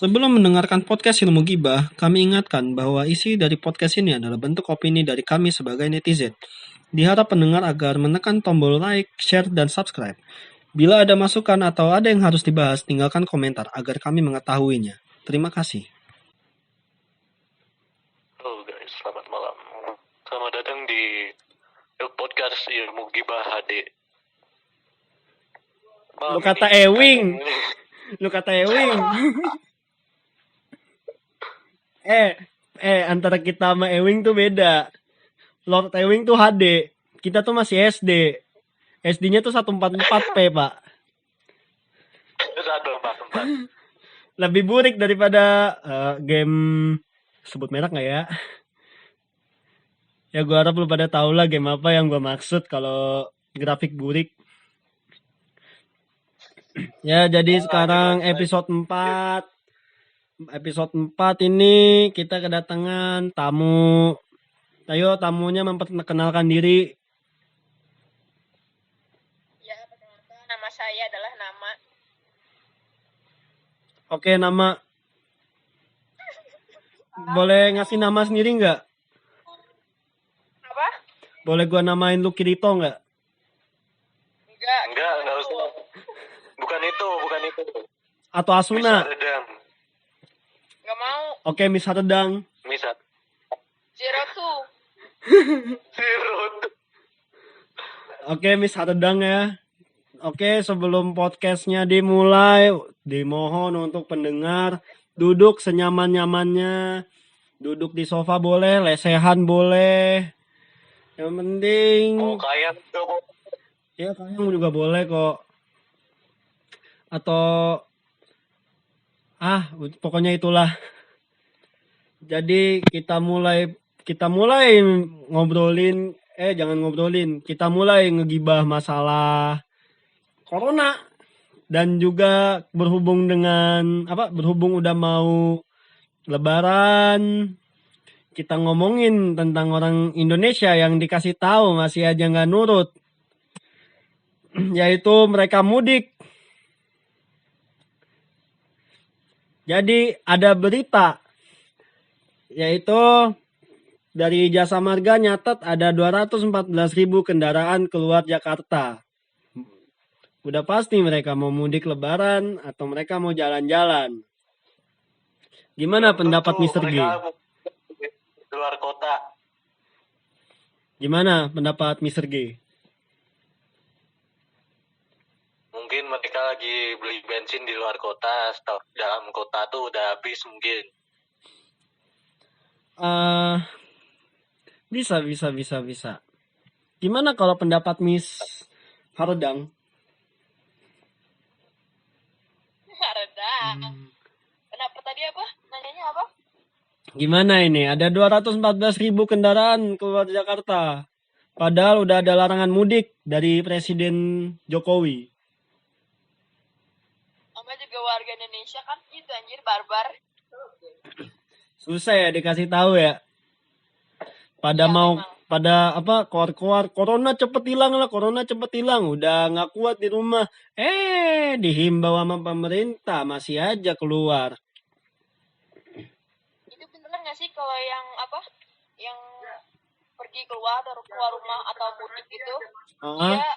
Sebelum mendengarkan podcast Ilmu Gibah, kami ingatkan bahwa isi dari podcast ini adalah bentuk opini dari kami sebagai netizen. Diharap pendengar agar menekan tombol like, share, dan subscribe. Bila ada masukan atau ada yang harus dibahas, tinggalkan komentar agar kami mengetahuinya. Terima kasih. Halo guys, selamat malam. Selamat datang di podcast Ilmu Gibah HD. Lu kata Ewing. Lu kata Ewing. Antara kita sama Ewing tuh beda. Lord Ewing tuh HD. Kita tuh masih SD. SD-nya tuh 144p, Pak. 144. Lebih burik daripada game sebut merek nggak ya? Ya gue harap lu pada tahu lah game apa yang gue maksud kalau grafik burik. Ya jadi sekarang episode 4. Episode 4 ini kita kedatangan tamu. Ayo tamunya memperkenalkan diri. Ya, perkenalkan, nama saya adalah Nama. Oke, nama. Boleh ngasih nama sendiri nggak? Apa? Boleh gua namain lu Kirito nggak? Enggak usah. Bukan itu. Atau Asuna? Miss Redang. Nggak mau. Oke, Miss Redang. Zero two. Oke, Miss Redang ya. Oke, sebelum podcastnya dimulai, dimohon untuk pendengar duduk senyaman-nyamannya. Duduk di sofa boleh, lesehan boleh. Yang penting... Mau kayang juga. Ya, kayang juga boleh kok. Atau... pokoknya itulah. Jadi kita mulai ngobrolin. Jangan ngobrolin. Kita mulai ngegibah masalah corona. Dan juga berhubung udah mau Lebaran, kita ngomongin tentang orang Indonesia yang dikasih tahu masih aja nggak nurut, yaitu mereka mudik. Jadi ada berita, yaitu dari Jasa Marga nyatet ada 214.000 kendaraan keluar Jakarta. Udah pasti mereka mau mudik Lebaran atau mereka mau jalan-jalan. Gimana pendapat Mr. G? Luar kota. Gimana pendapat Mr. G? Mungkin mereka lagi beli bensin di luar kota, stok dalam kota tuh udah habis mungkin. Bisa. Gimana kalau pendapat Miss Harodang? Redang. Kenapa tadi apa? Nanyanya apa? Gimana ini? Ada 214.000 kendaraan keluar Jakarta. Padahal udah ada larangan mudik dari Presiden Jokowi. Sama juga warga Indonesia kan itu anjir barbar. Susah ya dikasih tahu ya. Keluar corona cepet hilang, udah nggak kuat di rumah. Dihimbau sama pemerintah masih aja keluar. Itu beneran nggak sih kalau yang yang pergi keluar rumah atau mudik gitu? Dia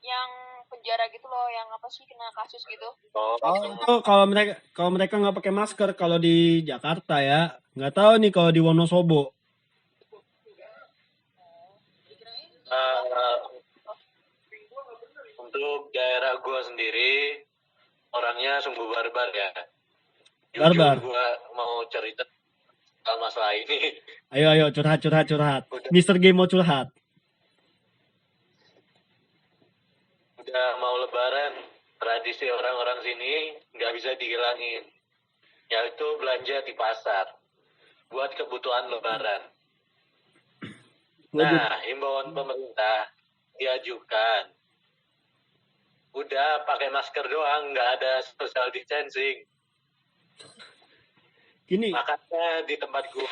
yang penjara gitu loh, yang kena kasus gitu. Kalau mereka nggak pakai masker kalau di Jakarta ya. Nggak tahu nih kalau di Wonosobo. Untuk daerah gua sendiri orangnya sungguh barbar ya. Barbar. Gua mau cerita soal masalah ini. Ayo curhat. Mr. G mau curhat. Udah mau Lebaran, tradisi orang-orang sini nggak bisa dihilangin, yaitu belanja di pasar buat kebutuhan Lebaran. Nah, himbauan pemerintah diajukan, udah pakai masker doang, nggak ada social distancing. Gini. Makanya di tempat gue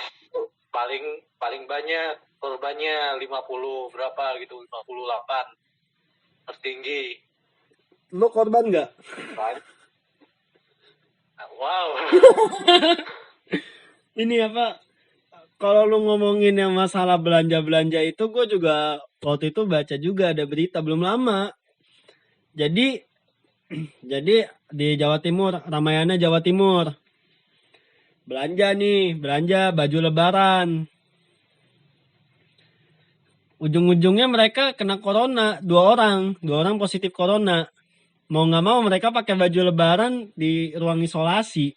paling banyak korbannya 50 berapa gitu, 58 tertinggi. Lo korban nggak? Wow. Ini apa? Kalau lu ngomongin yang masalah belanja-belanja itu, gue juga waktu itu baca juga ada berita belum lama. Jadi jadi di Jawa Timur, Ramayana Jawa Timur, belanja baju Lebaran. Ujung-ujungnya mereka kena corona, dua orang positif corona. Mau nggak mau mereka pakai baju Lebaran di ruang isolasi.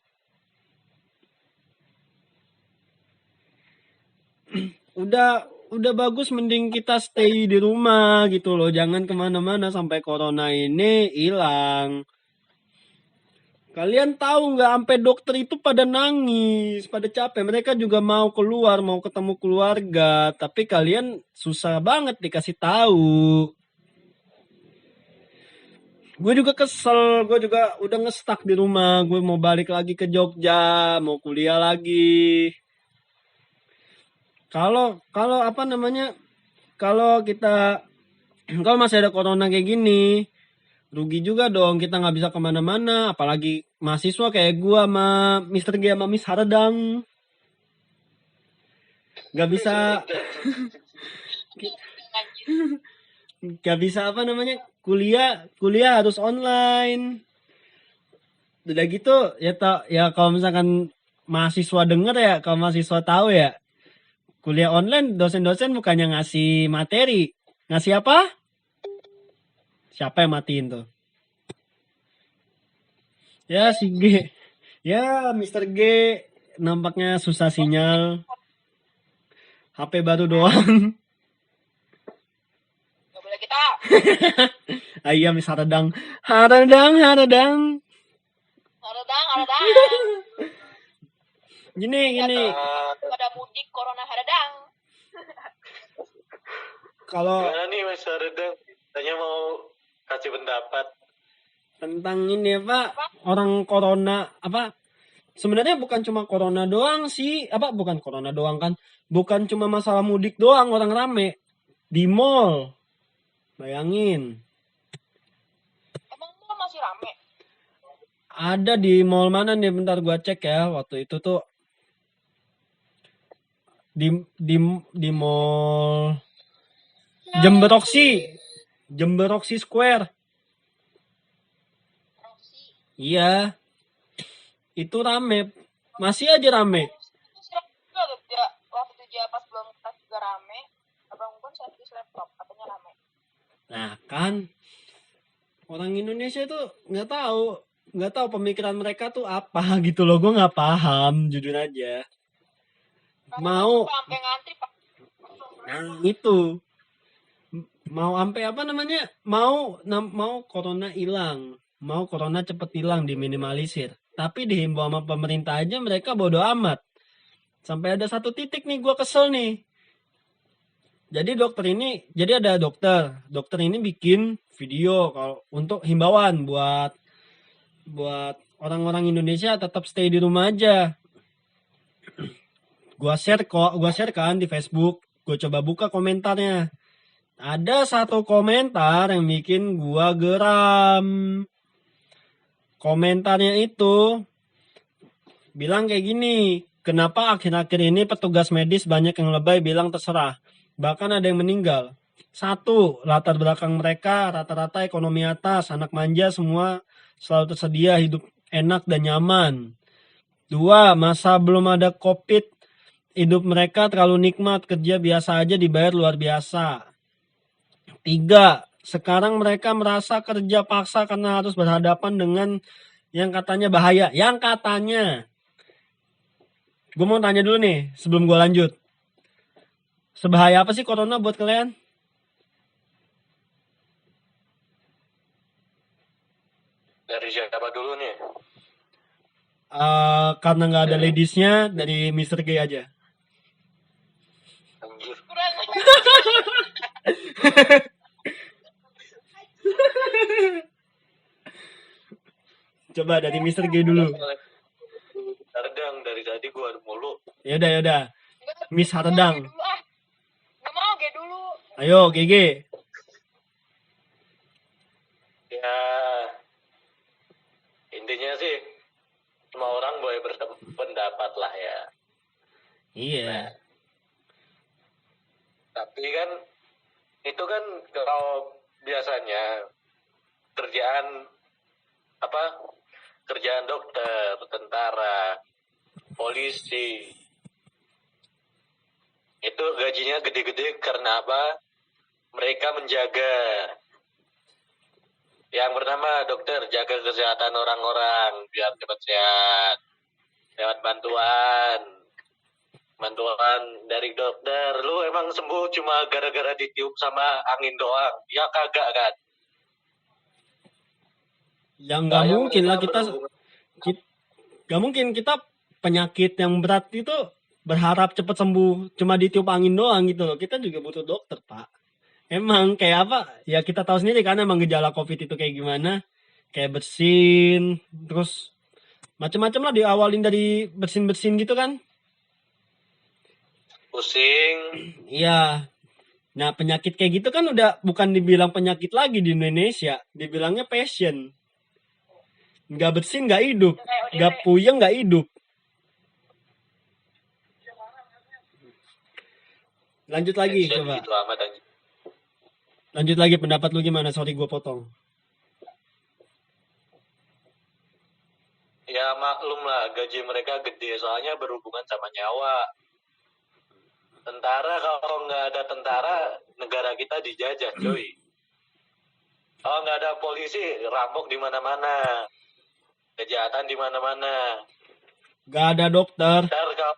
Udah bagus mending kita stay di rumah gitu loh, jangan kemana-mana sampai corona ini hilang. Kalian tahu nggak, sampai dokter itu pada nangis, pada capek. Mereka juga mau keluar, mau ketemu keluarga, tapi kalian susah banget dikasih tahu. Gue juga kesel, gue juga udah ngestak di rumah. Gue mau balik lagi ke Jogja, mau kuliah lagi. Kalau apa namanya? Kalau kita kalau masih ada corona kayak gini, rugi juga dong, kita nggak bisa kemana-mana, apalagi mahasiswa kayak gua sama Mister G sama Miss Haredang nggak bisa nggak bisa apa namanya, kuliah harus online. Udah gitu ya, ya kalau misalkan mahasiswa denger ya, kalau mahasiswa tahu ya, kuliah online dosen-dosen bukannya ngasih materi, ngasih apa, siapa yang matiin tuh, ya si G, ya Mister G nampaknya susah sinyal, HP baru doang. Gak boleh kita. Ayam Miss Haredang, Haredang. Haradang. Gini. Pada mudik corona haradang. Kalau Gimana nih Mas Haredang? Tanya mau kasih pendapat. tentang ini apa, orang corona apa, sebenarnya bukan cuma corona doang sih, apa bukan corona doang kan, bukan cuma masalah mudik doang orang rame di mall. Bayangin, Emang mall masih rame? ada di mall mana nih, bentar gua cek ya. Waktu itu tuh di mall Jember Roxy Square. Iya, itu rame, masih aja rame. Waktu itu pas belum tas juga rame. Abang pun servis laptop, katanya rame. Nah kan, orang Indonesia tuh nggak tahu pemikiran mereka tuh apa gitu loh. Gue nggak paham, jujur aja. Mau sampai ngantri Pak. Nah itu mau sampai apa namanya, mau corona hilang, mau corona cepet hilang, diminimalisir, tapi dihimbau sama pemerintah aja mereka bodo amat. Sampai ada satu titik nih gue kesel nih. Jadi ada dokter ini bikin video kalau untuk himbauan buat orang-orang Indonesia tetap stay di rumah aja. Gua share kan di Facebook. Gue coba buka komentarnya. Ada satu komentar yang bikin gua geram. Komentarnya itu bilang kayak gini, kenapa akhir-akhir ini petugas medis banyak yang lebay bilang terserah. Bahkan ada yang meninggal. 1, latar belakang mereka rata-rata ekonomi atas, anak manja semua selalu tersedia hidup enak dan nyaman. 2, masa belum ada COVID, hidup mereka terlalu nikmat, kerja biasa aja dibayar luar biasa. 3, sekarang mereka merasa kerja paksa karena harus berhadapan dengan yang katanya bahaya. Yang katanya. Gue mau tanya dulu nih sebelum gue lanjut. Sebahaya apa sih corona buat kalian? Dari siapa dulu nih? Karena nggak ada ladiesnya, dari Mr. G aja. Anjir. Coba dari Mr. G dulu. Haredang dari tadi gua mulu. Yaudah. Miss Haredang. Gak mau G dulu. Ayo GG. Ya intinya sih Iya. Tapi kan itu kan kalau biasanya kerjaan dokter, tentara, polisi itu gajinya gede-gede karena apa? Mereka menjaga. Yang pertama dokter jaga kesehatan orang-orang biar cepat sehat. Lewat bantuan dari dokter. Lu emang sembuh cuma gara-gara ditiup sama angin doang? Ya kagak kan? Ya nggak Saya mungkin lah mereka berhubungan. nggak mungkin kita penyakit yang berat itu berharap cepat sembuh cuma ditiup angin doang gitu loh. Kita juga butuh dokter, Pak. Emang kayak apa? Ya kita tahu sendiri kan emang gejala COVID itu kayak gimana. Kayak bersin, terus macam-macam lah diawalin dari bersin-bersin gitu kan. Pusing. Iya. Nah, penyakit kayak gitu kan udah bukan dibilang penyakit lagi di Indonesia. Dibilangnya passion. Nggak bersin, nggak hidup. Nggak puyeng, nggak hidup. Lanjut lagi, Passion coba. gitu amat aja. Lanjut lagi, pendapat lu gimana? Sorry, gue potong. Ya maklum lah gaji mereka gede soalnya berhubungan sama nyawa. Tentara kalau nggak ada tentara negara kita dijajah coy. Kalau nggak ada polisi rampok di mana-mana, kejahatan di mana-mana. Nggak ada dokter. Ntar kalau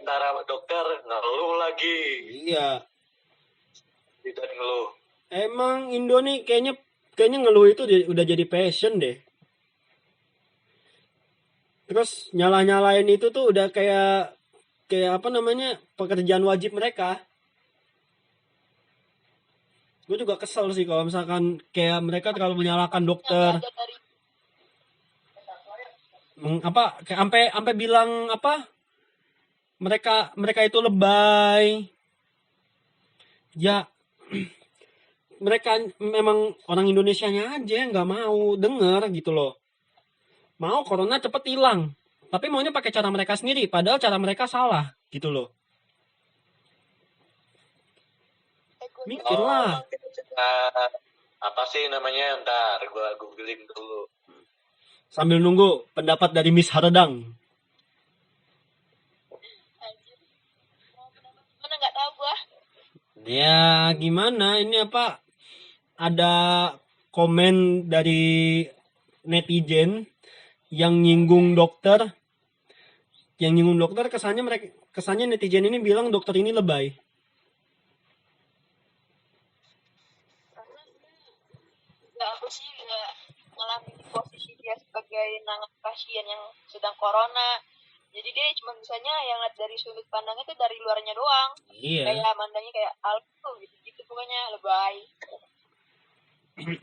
tentara dokter ngeluh lagi. Iya. Tidak ngeluh. Emang Indo nih kayaknya ngeluh itu udah jadi passion deh. Terus nyala-nyalain itu tuh udah kayak apa namanya, pekerjaan wajib mereka. Gue juga kesel sih kalau misalkan kayak mereka terlalu menyalahkan dokter. Kayak sampai bilang apa? Mereka itu lebay. Ya mereka memang orang Indonesianya aja nggak mau denger gitu loh. Mau corona cepet hilang, tapi maunya pakai cara mereka sendiri, padahal cara mereka salah gitu loh. Mikirlah. Apa sih namanya? Ntar gue googling dulu. Sambil nunggu pendapat dari Miss Haradang. Mana nggak tahu gua. Ya gimana ini apa? Ada komen dari netizen yang nyinggung dokter. Yang nyinggung dokter kesannya netizen ini bilang dokter ini lebay. Nggak, aku sih nggak ngalamin posisi dia sebagai nangan pasien yang sedang corona. Jadi dia cuma bisanya yang lihat dari sudut pandangnya itu dari luarnya doang. Iya. Kayak mandangnya kayak alto gitu pokoknya lebay.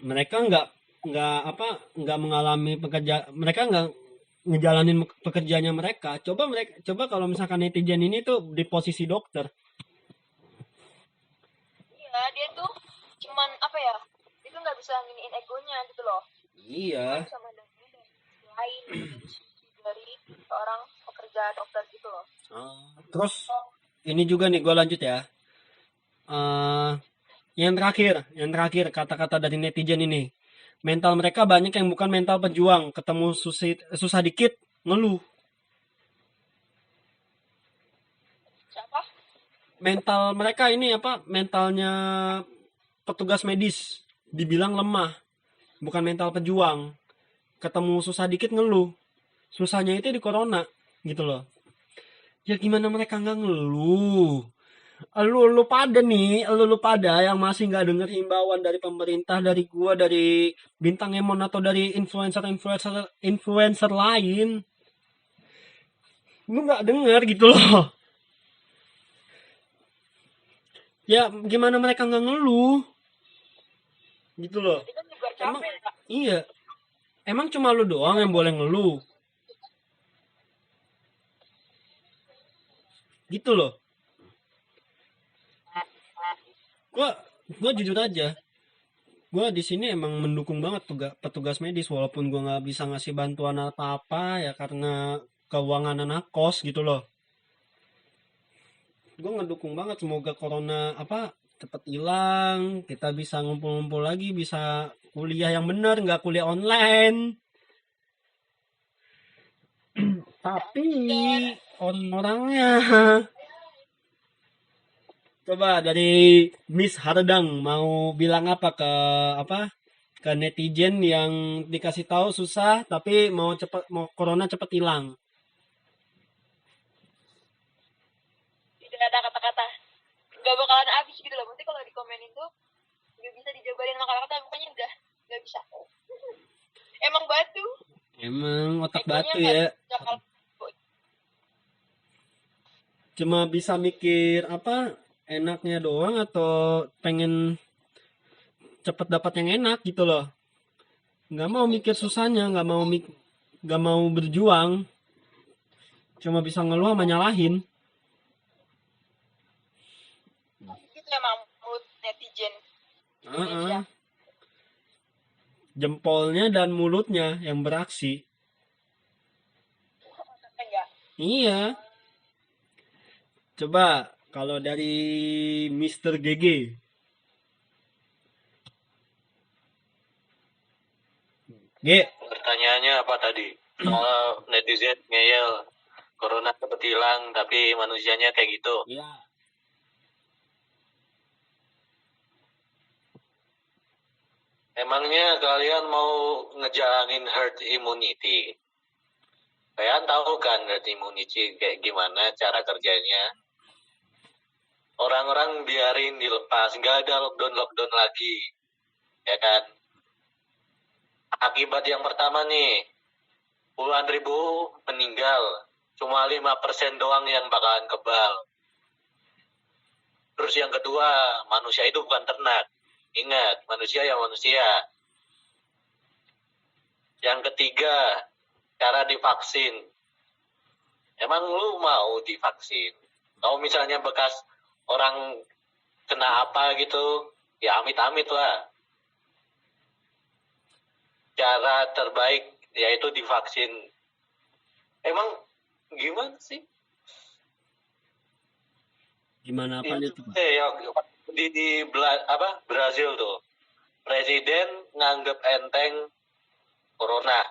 Mereka nggak mengalami mereka nggak ngejalanin pekerjaannya mereka. Coba kalau misalkan netizen ini tuh di posisi dokter. Iya, dia tuh cuman apa ya? Itu nggak bisa nginiin egonya gitu loh. Iya. Sama mandangnya dari lain dari seorang pekerja dokter gitu loh. Terus ini juga nih gue lanjut ya. Yang terakhir kata-kata dari netizen ini. Mental mereka banyak yang bukan mental pejuang, ketemu susah dikit ngeluh. Siapa? Mental mereka ini apa? Mentalnya petugas medis dibilang lemah, bukan mental pejuang. Ketemu susah dikit ngeluh. Susahnya itu di corona gitu loh. Ya gimana mereka nggak ngeluh? Lu pada yang masih nggak denger himbauan dari pemerintah, dari gua, dari Bintang Emon atau dari influencer lain, lu nggak denger gitu loh. Ya gimana mereka nggak ngeluh gitu loh. Kan juga capek, Iya, emang cuma lu doang yang boleh ngeluh gitu loh. Gue jujur aja, gue di sini emang mendukung banget petugas medis, walaupun gue nggak bisa ngasih bantuan apa-apa ya karena keuangan anak kos gitu loh. gue ngedukung banget semoga corona cepet hilang, kita bisa ngumpul-ngumpul lagi, bisa kuliah yang bener, nggak kuliah online. Tapi orang-orangnya, coba dari Miss Hardang mau bilang apa ke netizen yang dikasih tahu susah tapi mau corona cepet hilang. Tidak ada kata-kata, nggak bakalan habis gitu loh. Nanti kalau di komen itu nggak bisa dijabarin sama kata-kata, pokoknya udah nggak bisa. Emang batu, Emang otak batu nggak ya. bakal. Cuma bisa mikir enaknya doang atau pengen cepet dapat yang enak gitu loh. Nggak mau mikir susahnya, nggak mau berjuang. Cuma bisa ngeluh sama nyalahin. Itu emang mulut netizen Indonesia. Jempolnya dan mulutnya yang beraksi. Enggak. Iya. Coba kalau dari Mr. GG. G. Pertanyaannya apa tadi? Soal netizen ngeyel corona cepet hilang tapi manusianya kayak gitu. Iya. Emangnya kalian mau ngejalanin herd immunity? Kalian tahu kan herd immunity kayak gimana cara kerjanya? Orang-orang biarin dilepas, nggak ada lockdown lagi, ya kan? Akibat yang pertama nih, puluhan ribu meninggal, cuma 5% doang yang bakalan kebal. Terus yang kedua, manusia itu bukan ternak. Ingat, manusia ya manusia. Yang ketiga, cara divaksin. Emang lu mau divaksin? Kalau misalnya bekas orang kena apa gitu, ya amit-amit lah. Cara terbaik yaitu divaksin. Emang gimana sih? Gimana apanya tuh, Pak? Di Brazil tuh, presiden nganggep enteng corona.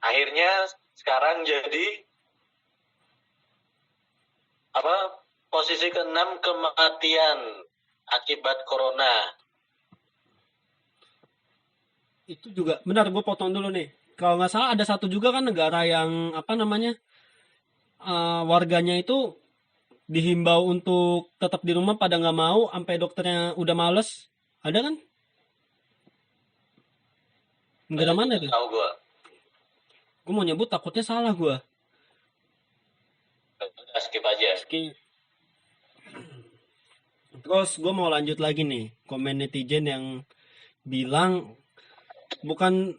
Akhirnya sekarang jadi posisi ke-6 kematian akibat corona. Itu juga benar, gue potong dulu nih. Kalau nggak salah ada satu juga kan negara yang warganya itu dihimbau untuk tetap di rumah pada nggak mau, sampai dokternya udah males. Ada kan? Negara mana tuh? Tahu gue. Gue mau nyebut takutnya salah gue. Udah skip aja. Skip. Terus gue mau lanjut lagi nih, komen netizen yang bilang bukan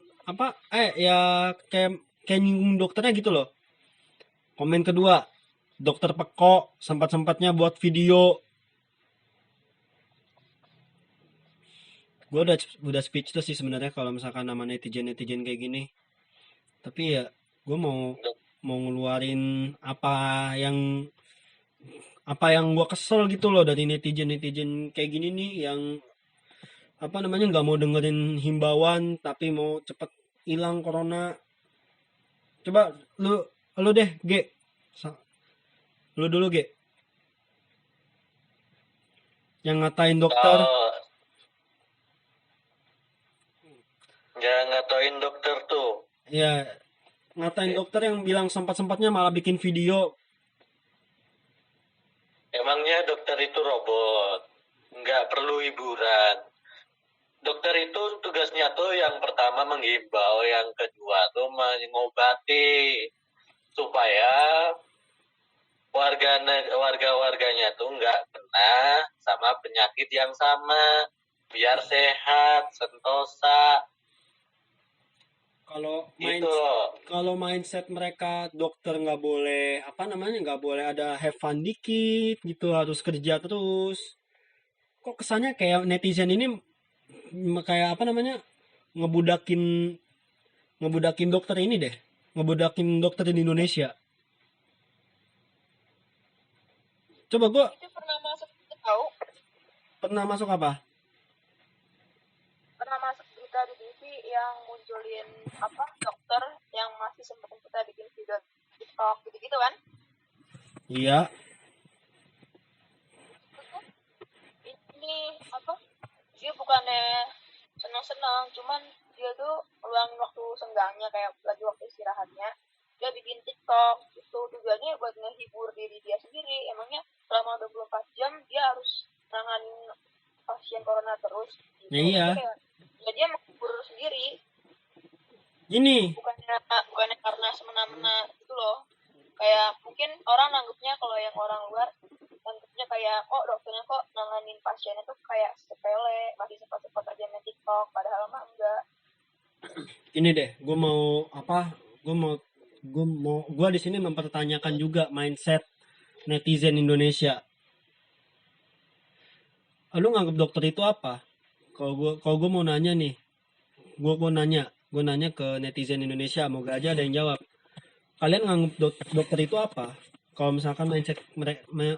ya kayak nyinggung dokternya gitu loh. Komen kedua, dokter Peko sempat-sempatnya buat video. Gue udah speechless sih sebenarnya kalau misalkan nama netizen kayak gini. Tapi ya gue mau ngeluarin apa yang gue kesel gitu loh dari netizen kayak gini nih, yang nggak mau dengerin himbauan tapi mau cepet hilang corona. Coba lu deh, G. Lu dulu, G. Yang ngatain dokter. Jangan ngatain dokter tuh. Ya, ngatain dokter yang bilang sempat-sempatnya malah bikin video. Emangnya dokter itu robot? Nggak perlu hiburan. Dokter itu tugasnya tuh yang pertama menghimbau, yang kedua tuh mengobati supaya warga-warganya tuh nggak kena sama penyakit yang sama, biar sehat, sentosa. Kalau mindset mereka dokter nggak boleh nggak boleh ada have fun dikit gitu, harus kerja terus. Kok kesannya kayak netizen ini kayak ngebudakin dokter ini deh, ngebudakin dokter di Indonesia. Coba gua Itu pernah masuk tahu, pernah masuk apa? pernah masuk berita di TV yang munculin apa dokter yang masih sempat kita bikin video TikTok gitu-gitu kan. Iya. Itu tuh ini apa? Dia bukannya senang-senang, cuman dia tuh luangin waktu senggangnya kayak lagi waktu istirahatnya. Dia bikin TikTok, itu tujuannya buat ngehibur diri dia sendiri. Emangnya selama 24 jam dia harus nanganin pasien corona terus gitu. Ya iya. Kayak, ya dia menghibur sendiri, Ini bukannya karena semena-mena gitu loh. Kayak mungkin orang nanggupnya, kalau yang orang luar nanggupnya kayak, oh dokternya kok nanganin pasiennya tuh kayak sepele, masih sempat-sempat aja main TikTok, padahal mah enggak. ini deh, gue di sini mempertanyakan juga mindset netizen Indonesia. Lu nganggap dokter itu apa? Kalau gue mau nanya nih, gue nanya ke netizen Indonesia, moga aja ada yang jawab. Kalian nganggap dokter itu apa? Kalau misalkan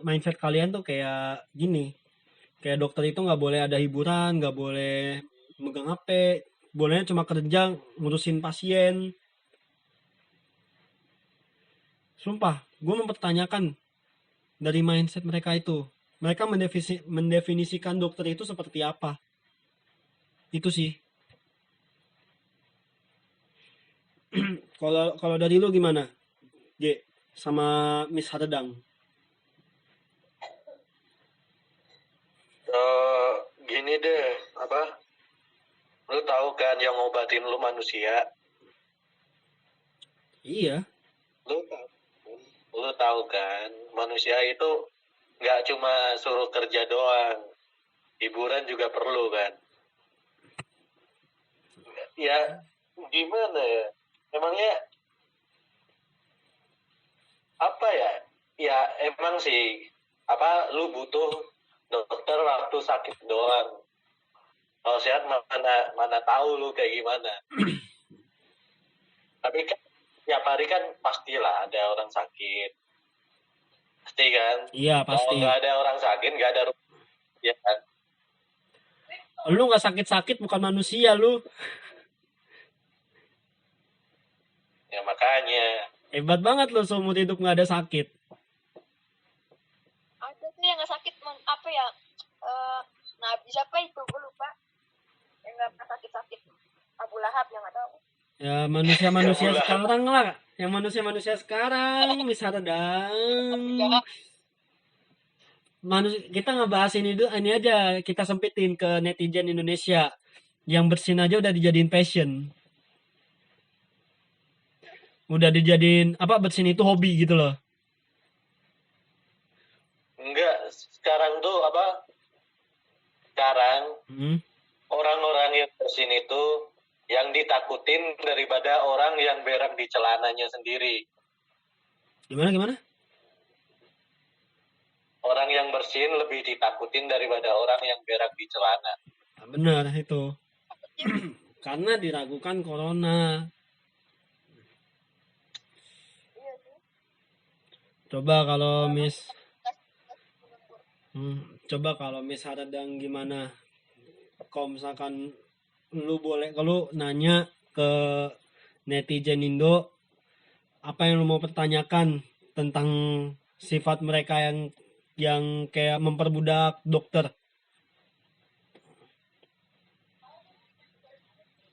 mindset kalian tuh kayak gini, kayak dokter itu nggak boleh ada hiburan, nggak boleh megang HP, bolehnya cuma kerja ngurusin pasien. Sumpah, gue mempertanyakan dari mindset mereka itu. Mereka mendefinisikan dokter itu seperti apa? Itu sih. Kalau dari lu gimana? J sama Miss Hardang. Gini deh, apa? Lu tahu kan yang ngobatin lu manusia? Iya. Lu tahu kan, manusia itu nggak cuma suruh kerja doang, hiburan juga perlu kan? Ya gimana ya? Emangnya apa ya? Ya emang sih, apa lu butuh dokter waktu sakit doang. Kalau sehat mana tahu lu kayak gimana. Tapi kan tiap hari kan pastilah ada orang sakit. Pasti kan? Iya, Kalau pasti. nggak ada orang sakit, nggak ada ya kan? Lu nggak sakit-sakit bukan manusia lu. Ya makanya. Hebat banget lu seumur hidup nggak ada sakit. Ada tuh yang nggak sakit, apa ya? Nabi siapa itu? Gue lupa. Yang nggak pernah sakit-sakit. Abu Lahab, yang nggak tahu. Ya manusia-manusia sekarang lah. Yang manusia-manusia sekarang, misalnya kita ngebahas ini aja, kita sempitin ke netizen Indonesia. Yang bersin aja udah dijadiin passion. Udah dijadiin bersin itu hobi gitu loh. Enggak, sekarang tuh sekarang orang-orang yang bersin itu yang ditakutin daripada orang yang berak di celananya sendiri. Gimana? Orang yang bersin lebih ditakutin daripada orang yang berak di celana. Nah, benar itu. Karena diragukan corona. Coba kalau Miss Haradang gimana? Kalau misalkan kalau nanya ke netizen Indo, apa yang lu mau pertanyakan tentang sifat mereka yang kayak memperbudak dokter?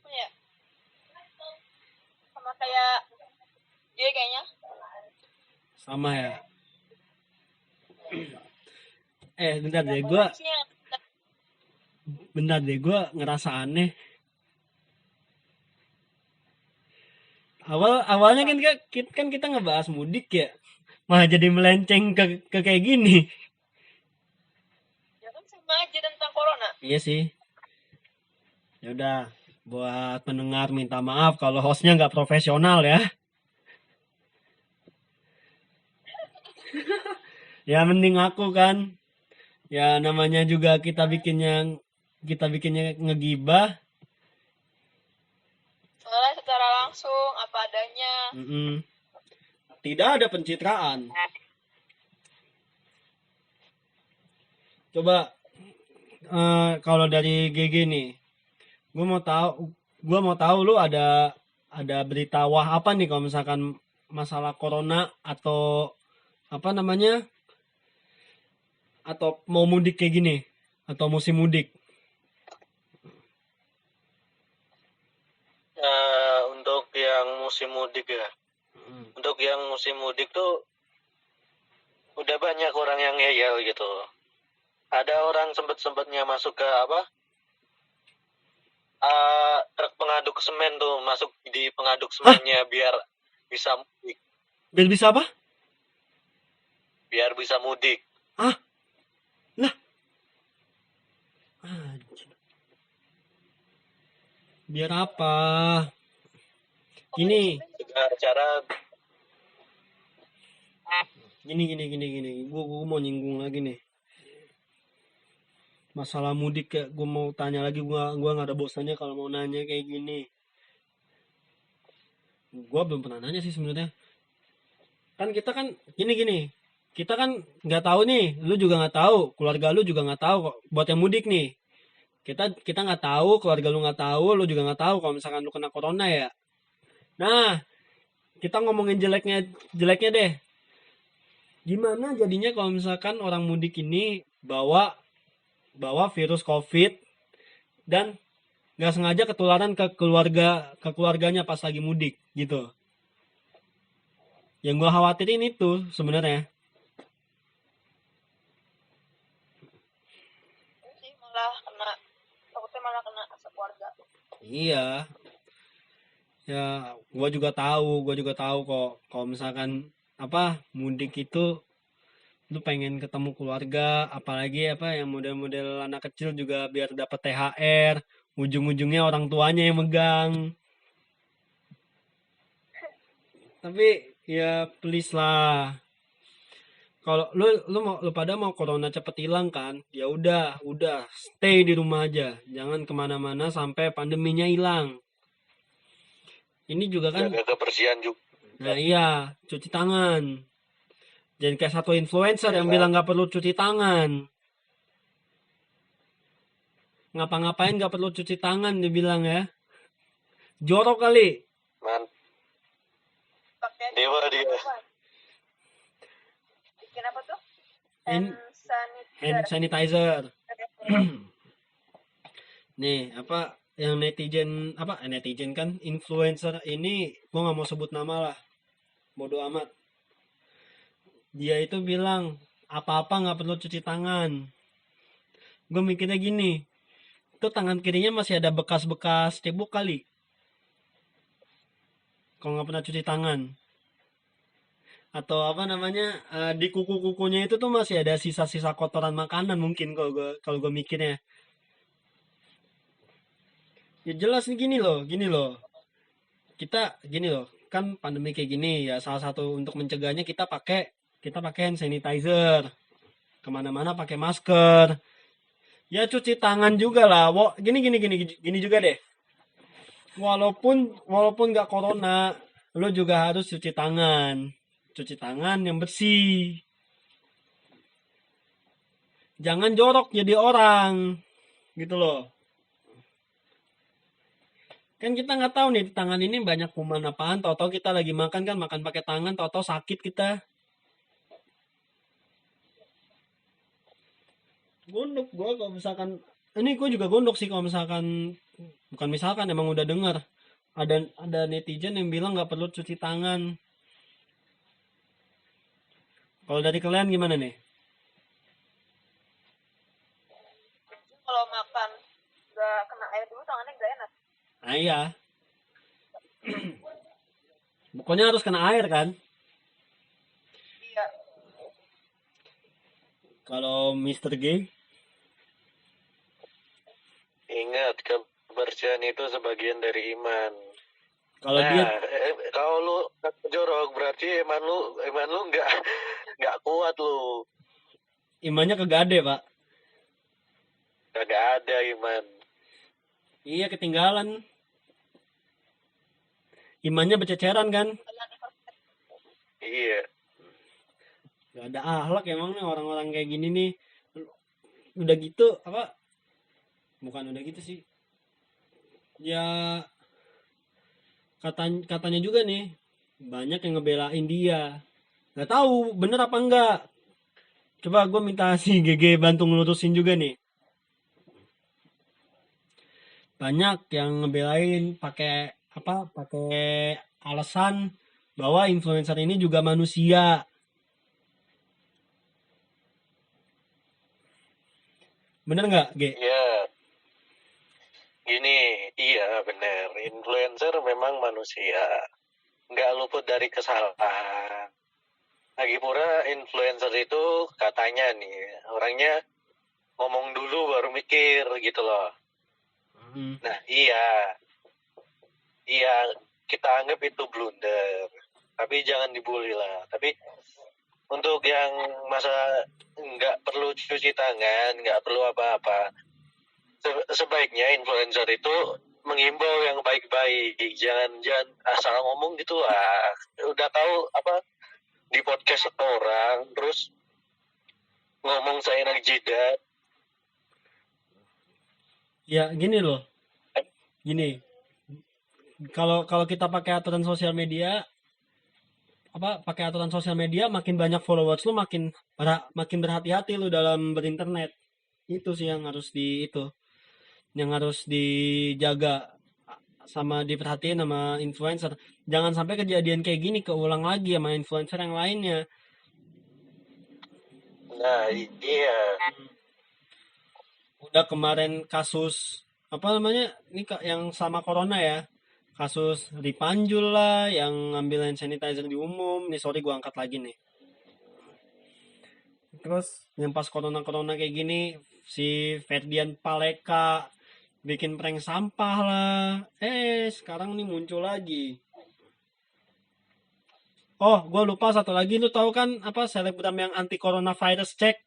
Ya. Sama kayak dia kayaknya. Sama ya. Bentar deh, gue ngerasa aneh. Awalnya kan kita ngebahas mudik ya, malah jadi melenceng ke kayak gini. Ya kan sama aja tentang corona. Iya sih. Ya udah, buat pendengar minta maaf kalau hostnya nggak profesional ya. Ya mending aku kan. Ya namanya juga kita bikinnya ngegibah. Soalnya secara langsung apa adanya. Tidak ada pencitraan. Coba kalau dari GG nih, gue mau tahu, lu ada berita wah apa nih kalau misalkan masalah corona atau apa namanya, atau mau mudik kayak gini, atau musim mudik. Untuk yang musim mudik ya. Untuk yang musim mudik tuh udah banyak orang yang ngeyel gitu. Ada orang sempet-sempetnya masuk ke apa? Truk pengaduk semen tuh masuk di pengaduk semennya biar bisa mudik. Biar bisa apa? Biar bisa mudik. Ah, lah. Anjir. Biar apa? Gini, Dengan cara gini. Gue mau nyinggung lagi nih. Masalah mudik ya, gue mau tanya lagi, gua nggak ada bosannya kalau mau nanya kayak gini. Gua belum pernah nanya sih sebenarnya. Kan kita kan gini. Kita kan nggak tahu nih, lu juga nggak tahu, keluarga lu juga nggak tahu kok. Buat yang mudik nih, kita nggak tahu, keluarga lu nggak tahu, lu juga nggak tahu kalau misalkan lu kena corona ya. Nah, kita ngomongin jeleknya deh. Gimana jadinya kalau misalkan orang mudik ini bawa bawa virus COVID dan nggak sengaja ketularan ke keluarganya pas lagi mudik gitu. Yang gue khawatirin itu sebenarnya. sih malah kena, takutnya malah kena sekeluarga. Iya, ya gue juga tahu kok kalau misalkan apa mudik itu lu pengen ketemu keluarga, apalagi apa yang model-model anak kecil juga biar dapat THR, ujung-ujungnya orang tuanya yang megang. Tapi ya please lah. Kalau lu pada mau corona cepet hilang kan, ya udah stay di rumah aja, jangan kemana-mana sampai pandeminya hilang. Ini juga kan, jaga kebersihan juga. nah iya, cuci tangan. Jangan kayak satu influencer yang bilang nggak perlu cuci tangan. Ngapa-ngapain nggak perlu cuci tangan dibilang ya. Jorok kali. Man, Pakai dewa dia. bikin apa tuh? Hand Hand sanitizer. sanitizer. Nih apa yang netizen kan influencer ini, gua nggak mau sebut nama lah, bodo amat. Dia itu bilang apa-apa nggak perlu cuci tangan. Gue mikirnya gini, itu tangan kirinya masih ada bekas-bekas cebok kali kalau nggak pernah cuci tangan. Atau apa namanya, di kuku-kukunya itu tuh masih ada sisa-sisa kotoran makanan mungkin kalau gue mikirnya. Ya jelas nih gini loh. Kita gini loh, kan pandemi kayak gini ya, salah satu untuk mencegahnya kita pakai hand sanitizer. Kemana-mana pakai masker. Ya cuci tangan juga lah. Gini juga deh. Walaupun nggak corona, lo juga harus cuci tangan. Cuci tangan yang bersih. Jangan jorok jadi orang. Gitu loh. Kan kita nggak tahu nih di tangan ini banyak kuman apaan. Tahu-tahu kita lagi makan kan, makan pakai tangan, tahu-tahu sakit kita. Gondok gue kalau misalkan, ini gue juga gondok sih kalau misalkan, bukan misalkan, emang udah dengar ada netizen yang bilang nggak perlu cuci tangan. Kalau dari kalian gimana nih? Kalau makan nggak kena air dulu tangannya nggak enak. Nah iya, pokoknya harus kena air kan. Iya. Kalau Mr. G, Ingat, kebersihan itu sebagian dari iman. kalau Nah, dia kalau lu jorok berarti iman lu nggak kuat lu. imannya kegade pak. Kagak ada iman. Iya ketinggalan. Imannya berceceran kan. Iya. Gak ada akhlak emang nih orang-orang kayak gini nih. udah gitu apa? Bukan udah gitu sih. Ya katanya juga nih banyak yang ngebelain dia. Nggak tahu bener apa enggak. Coba gue minta si GG bantu ngelurusin juga nih. Banyak yang ngebelain pakai apa? Pakai alasan bahwa influencer ini juga manusia. Bener nggak, G? Ya, gini, iya bener. Influencer memang manusia. Nggak luput dari kesalahan. Lagi pula influencer itu katanya nih, orangnya ngomong dulu baru mikir gitu loh. Nah iya kita anggap itu blunder. Tapi jangan dibully lah. Tapi untuk yang masa nggak perlu cuci tangan, nggak perlu apa-apa, sebaiknya influencer itu mengimbau yang baik-baik, jangan asal ngomong gitu lah. Udah tahu apa di podcast orang terus ngomong seenak jidat. Ya gini loh, gini. Kalau kalau kita pakai aturan sosial media, apa pakai aturan sosial media, makin banyak followers lu makin berhati-hati lu dalam berinternet. Itu sih yang harus yang harus dijaga sama diperhatiin sama influencer. Jangan sampai kejadian kayak gini keulang lagi sama influencer yang lainnya. Nah iya. Udah kemarin kasus apa namanya? Ini yang sama corona ya. Kasus Ripanjul lah yang ngambil hand sanitizer di umum. Nih sorry gua angkat lagi nih. Terus yang pas corona kayak gini si Ferdian Paleka bikin prank sampah lah. Sekarang nih muncul lagi. Oh, gue lupa satu lagi. Lu tahu kan apa selebgram yang anti coronavirus check?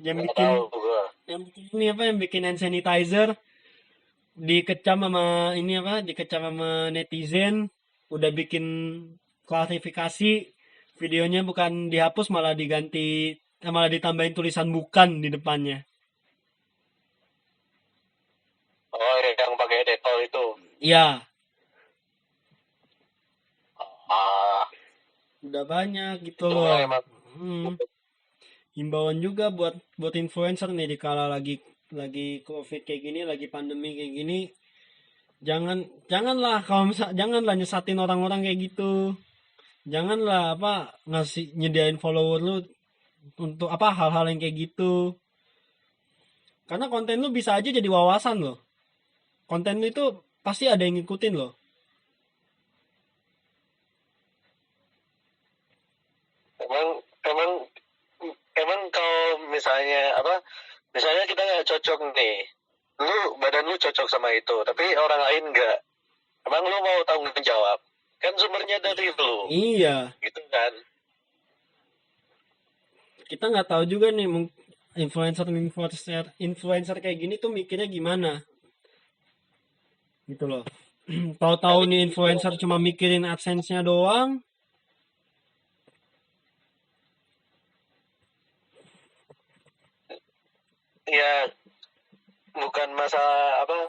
Yang Nggak bikin tahu gua. yang bikin ini apa? Yang bikin hand sanitizer dikecam sama ini apa? Dikecam sama netizen. Udah bikin klarifikasi. Videonya bukan dihapus malah diganti, malah ditambahin tulisan bukan di depannya. Oh yang pakai detol itu. Iya, Ah udah banyak gitu itu loh. emang Himbauan juga buat influencer nih di kala lagi covid kayak gini, lagi pandemi kayak gini. Janganlah janganlah nyesatin orang-orang kayak gitu. Janganlah apa ngasih nyediain follower lu untuk apa hal-hal yang kayak gitu. Karena konten lu bisa aja jadi wawasan loh. Konten lu itu pasti ada yang ngikutin loh. emang emang kalau misalnya kita nggak cocok nih, badan lu cocok sama itu tapi orang lain nggak, emang lu mau tanggung jawab? Kan sumbernya dari lu Iya, gitu kan. kita nggak tahu juga nih influencer kayak gini tuh mikirnya gimana gitu loh. Tahu-tahu nih influencer cuma mikirin AdSense-nya doang. Ya bukan masalah apa,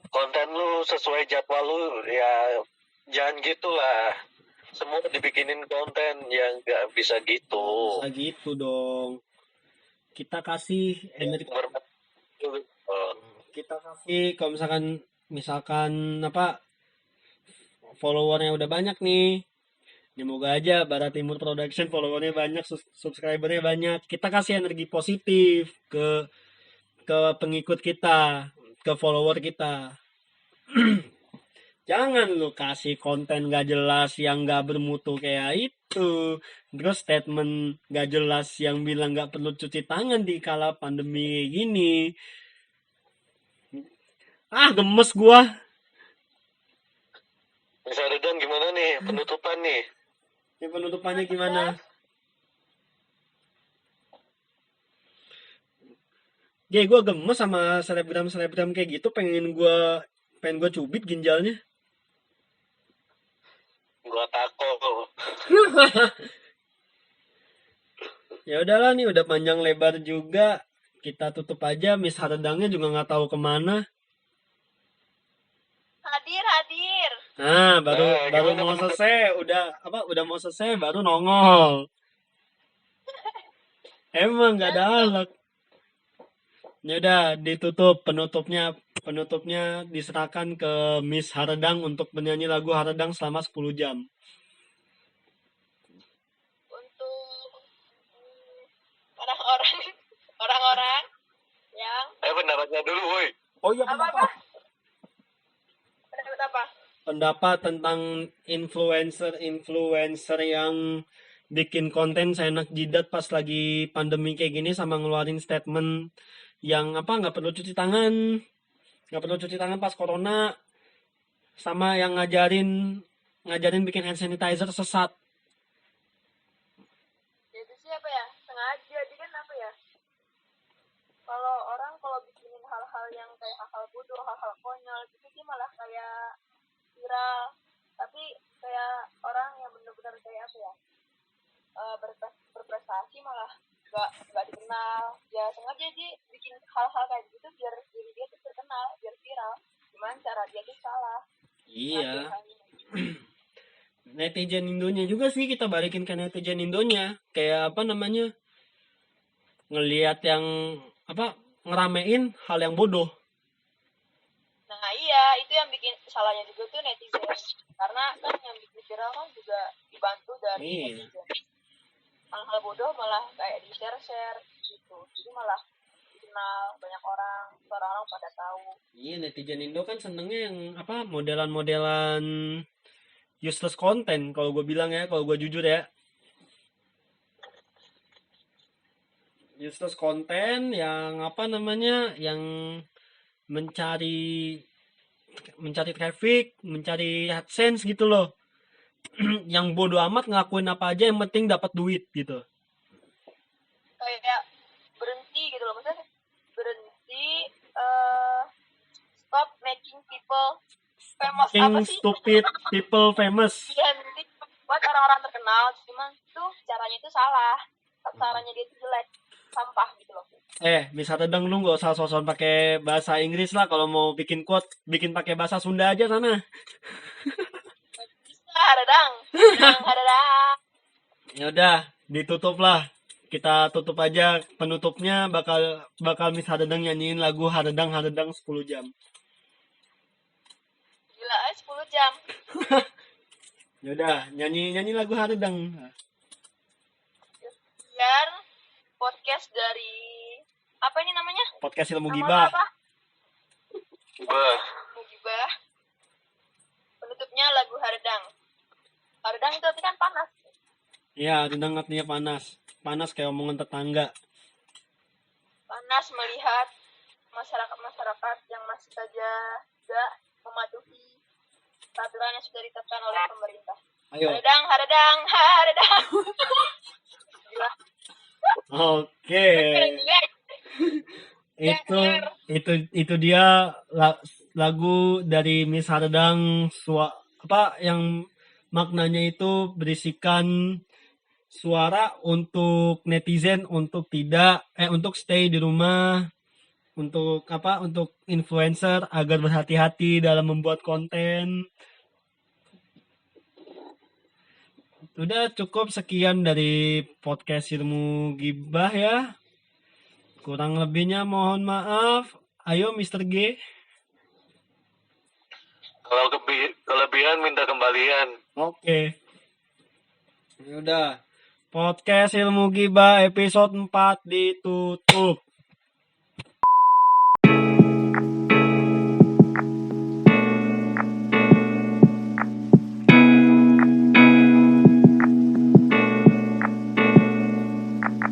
konten lu sesuai jadwal lu ya, jangan gitulah semua dibikinin konten yang nggak bisa gitu. Bisa gitu dong. Kita kasih energi, kita kasih kalau misalkan apa followernya udah banyak nih. Ya moga aja Barat Timur Production followernya banyak, subscribernya banyak. Kita kasih energi positif ke pengikut kita, ke follower kita. Jangan lu kasih konten gak jelas yang gak bermutu kayak itu. Terus statement gak jelas yang bilang gak perlu cuci tangan di kala pandemi gini. Gemes gua. Bisa Redan gimana nih penutupan nih? Ini penutupannya gimana? Gue gemes sama selebgram kayak gitu, pengen gue cubit ginjalnya. Gua takut. Ya udahlah nih udah panjang lebar juga. Kita tutup aja. Miss Haredangnya juga nggak tahu kemana. Hadir. Nah, baru Gimana mau menurut- selesai. Udah mau selesai baru nongol. Emang nggak ada alat. Ya udah ditutup penutupnya diserahkan ke Miss Haredang untuk menyanyi lagu Haredang selama 10 jam. Untuk orang-orang yang pendapatnya dulu, woi. Oh iya apa? Pendapat apa? pendapat tentang influencer yang bikin konten seenak jidat pas lagi pandemi kayak gini sama ngeluarin statement yang nggak perlu cuci tangan pas corona, sama yang ngajarin bikin hand sanitizer sesat. Ya itu sih apa ya? Sengaja dia kan apa ya? Kalau bikinin hal-hal yang kayak hal-hal bodoh, hal-hal konyol gitu sih malah kayak viral. Tapi kayak orang yang benar-benar kayak apa ya? Berprestasi malah nggak dikenal. Ya sengaja dia bikin hal-hal kayak gitu biar diri dia tuh terkenal, biar viral. Cuman cara dia tuh salah. Iya. Netizen Indonya juga sih, kita balikin ke netizen Indonya. Kayak apa namanya? Ngelihat yang ngeramein hal yang bodoh. Nah iya, itu yang bikin salahnya juga tuh netizen. Karena kan yang bikin viral kan juga dibantu dari netizen. Hal-hal bodoh malah kayak di-share gitu. Jadi malah dikenal banyak orang pada tahu. Iya, netizen Indo kan senengnya yang modelan-modelan useless content kalau gue bilang ya, kalau gue jujur ya. Useless content yang yang mencari traffic, mencari AdSense gitu loh. Yang bodoh amat ngelakuin apa aja yang penting dapat duit gitu. Kayak berhenti gitu loh, maksudnya berhenti stop making people famous. Apa sih? Stupid people famous. Berhenti buat orang-orang terkenal, cuman tuh caranya itu salah. Caranya dia itu jelek, sampah gitu loh. Bisa Haredang lu nggak usah sosok pakai bahasa Inggris lah, kalau mau bikin quote bikin pakai bahasa Sunda aja sana. Haredang. Ya udah, ditutup lah. Kita tutup aja, penutupnya bakal Miss Haredang nyanyiin lagu Haredang 10 jam. Gila, 10 jam. Ya udah, nyanyi lagu Haredang. Biar podcast dari apa ini namanya? Podcast Ilmu Namanya Gibah. apa? Bah. Gibah. Penutupnya lagu Haredang. Haredang itu artinya kan panas. Iya, Haredang artinya panas. Panas kayak omongan tetangga. Panas melihat masyarakat yang masih saja tidak mematuhi peraturan yang sudah ditetapkan oleh pemerintah. Ayo. Haredang. Gila. Oke. Itu dia lagu dari Miss Haredang, yang maknanya itu berisikan suara untuk netizen untuk stay di rumah, untuk influencer agar berhati-hati dalam membuat konten. Udah cukup sekian dari podcast Ilmu Gibah ya. Kurang lebihnya mohon maaf. Ayo Mr. G. Kalau kelebihan minta kembalian. Oke. Udah. Podcast Ilmu Gibah episode 4 ditutup.